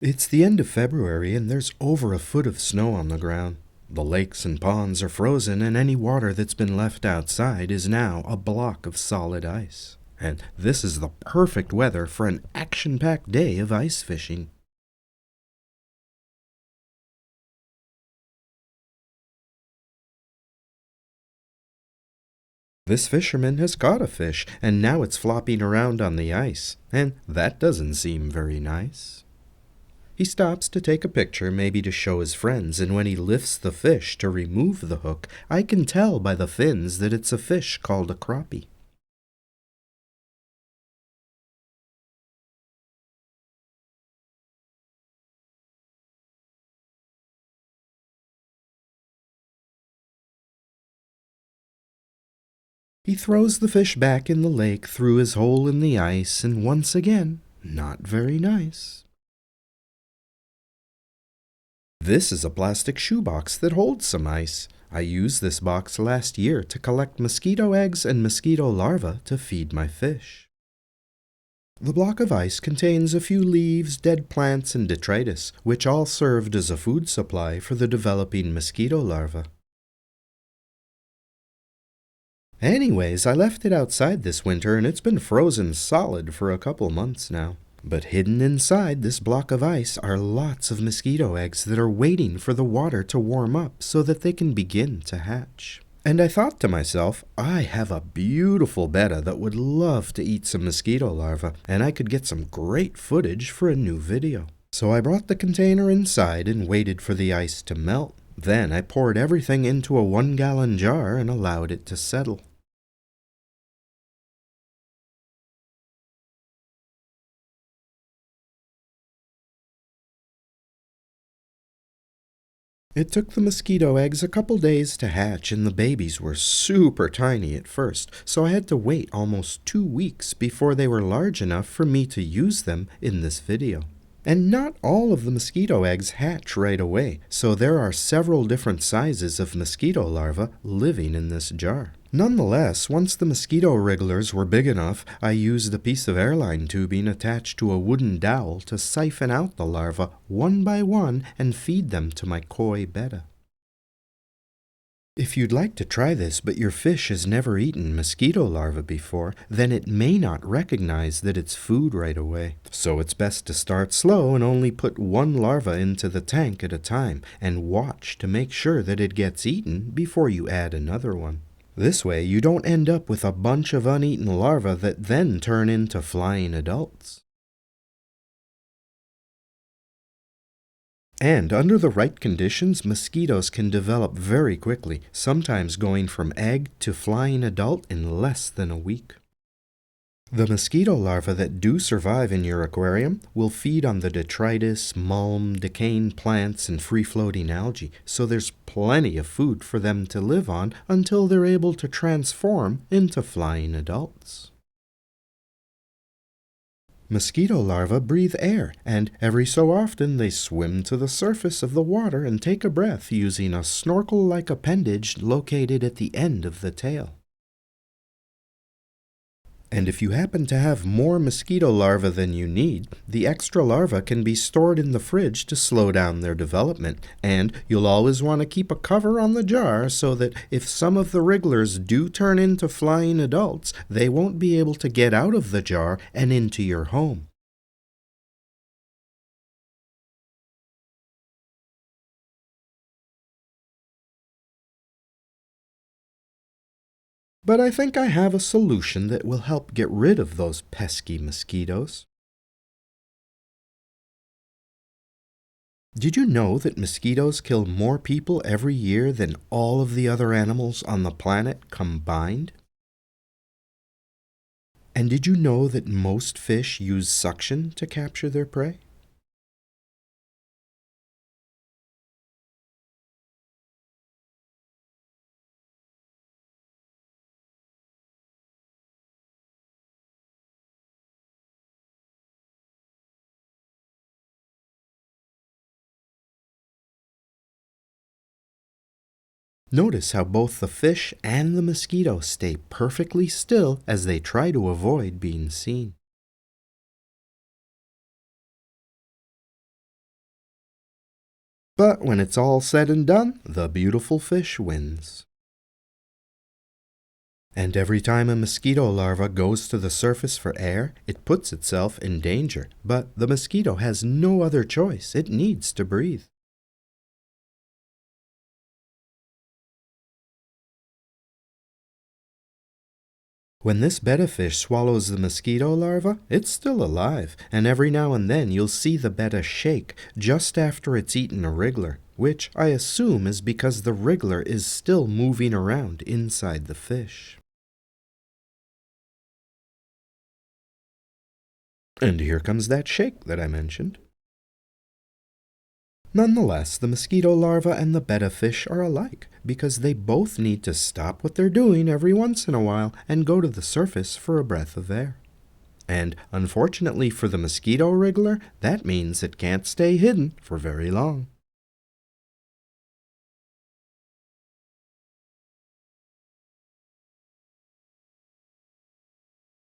It's the end of February and there's over a foot of snow on the ground. The lakes and ponds are frozen and any water that's been left outside is now a block of solid ice. And this is the perfect weather for an action-packed day of ice fishing. This fisherman has caught a fish and now it's flopping around on the ice, and that doesn't seem very nice. He stops to take a picture, maybe to show his friends, and when he lifts the fish to remove the hook, I can tell by the fins that it's a fish called a crappie. He throws the fish back in the lake through his hole in the ice, and once again, not very nice. This is a plastic shoebox that holds some ice. I used this box last year to collect mosquito eggs and mosquito larvae to feed my fish. The block of ice contains a few leaves, dead plants, and detritus, which all served as a food supply for the developing mosquito larvae. Anyways, I left it outside this winter and it's been frozen solid for a couple months now. But hidden inside this block of ice are lots of mosquito eggs that are waiting for the water to warm up so that they can begin to hatch. And I thought to myself, I have a beautiful Betta that would love to eat some mosquito larvae, and I could get some great footage for a new video. So I brought the container inside and waited for the ice to melt. Then I poured everything into a 1-gallon jar and allowed it to settle. It took the mosquito eggs a couple days to hatch, and the babies were super tiny at first, so I had to wait almost 2 weeks before they were large enough for me to use them in this video. And not all of the mosquito eggs hatch right away, so there are several different sizes of mosquito larvae living in this jar. Nonetheless, once the mosquito wrigglers were big enough, I used a piece of airline tubing attached to a wooden dowel to siphon out the larvae one by one and feed them to my koi Betta. If you'd like to try this but your fish has never eaten mosquito larvae before, then it may not recognize that it's food right away. So it's best to start slow and only put one larva into the tank at a time and watch to make sure that it gets eaten before you add another one. This way you don't end up with a bunch of uneaten larvae that then turn into flying adults. And under the right conditions, mosquitoes can develop very quickly, sometimes going from egg to flying adult in less than a week. The mosquito larvae that do survive in your aquarium will feed on the detritus, mulm, decaying plants, and free-floating algae, so there's plenty of food for them to live on until they're able to transform into flying adults. Mosquito larvae breathe air, and every so often they swim to the surface of the water and take a breath using a snorkel-like appendage located at the end of the tail. And if you happen to have more mosquito larvae than you need, the extra larvae can be stored in the fridge to slow down their development, and you'll always want to keep a cover on the jar so that if some of the wrigglers do turn into flying adults, they won't be able to get out of the jar and into your home. But I think I have a solution that will help get rid of those pesky mosquitoes. Did you know that mosquitoes kill more people every year than all of the other animals on the planet combined? And did you know that most fish use suction to capture their prey? Notice how both the fish and the mosquito stay perfectly still as they try to avoid being seen. But when it's all said and done, the beautiful fish wins. And every time a mosquito larva goes to the surface for air, it puts itself in danger. But the mosquito has no other choice. It needs to breathe. When this betta fish swallows the mosquito larva, it's still alive, and every now and then you'll see the betta shake just after it's eaten a wriggler, which I assume is because the wriggler is still moving around inside the fish. And here comes that shake that I mentioned. Nonetheless, the mosquito larva and the betta fish are alike because they both need to stop what they're doing every once in a while and go to the surface for a breath of air. And unfortunately for the mosquito wriggler, that means it can't stay hidden for very long.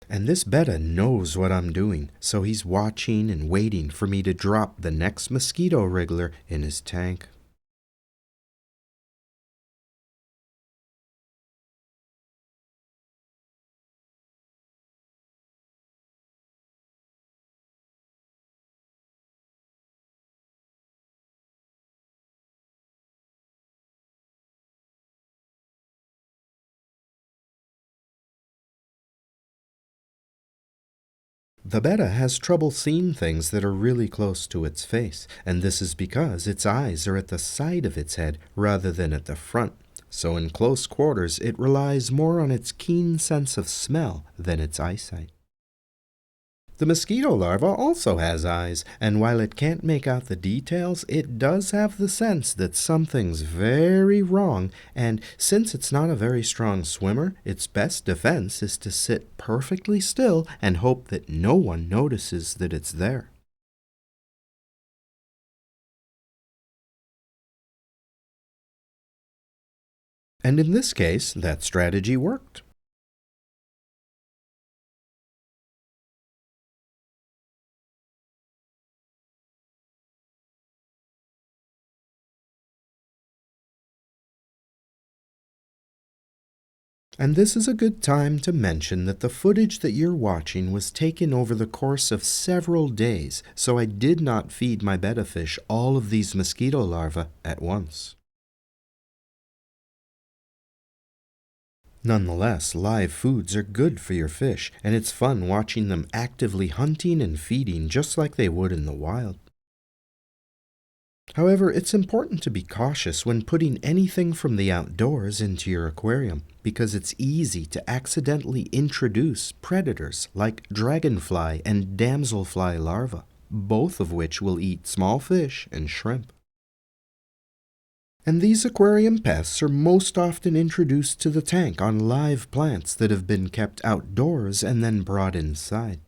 And this betta knows what I'm doing, so he's watching and waiting for me to drop the next mosquito wriggler in his tank. The betta has trouble seeing things that are really close to its face, and this is because its eyes are at the side of its head rather than at the front. So in close quarters, it relies more on its keen sense of smell than its eyesight. The mosquito larva also has eyes, and while it can't make out the details, it does have the sense that something's very wrong, and since it's not a very strong swimmer, its best defense is to sit perfectly still and hope that no one notices that it's there. And in this case, that strategy worked. And this is a good time to mention that the footage that you're watching was taken over the course of several days, so I did not feed my betta fish all of these mosquito larvae at once. Nonetheless, live foods are good for your fish, and it's fun watching them actively hunting and feeding just like they would in the wild. However, it's important to be cautious when putting anything from the outdoors into your aquarium because it's easy to accidentally introduce predators like dragonfly and damselfly larvae, both of which will eat small fish and shrimp. And these aquarium pests are most often introduced to the tank on live plants that have been kept outdoors and then brought inside.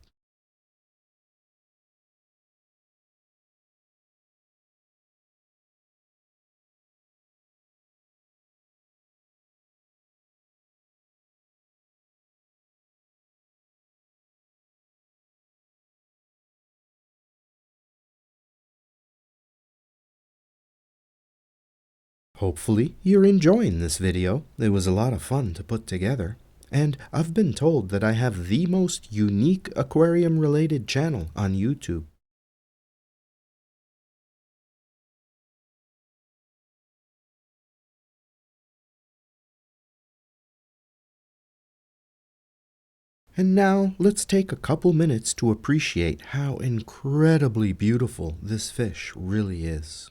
Hopefully, you're enjoying this video. It was a lot of fun to put together. And I've been told that I have the most unique aquarium-related channel on YouTube. And now, let's take a couple minutes to appreciate how incredibly beautiful this fish really is.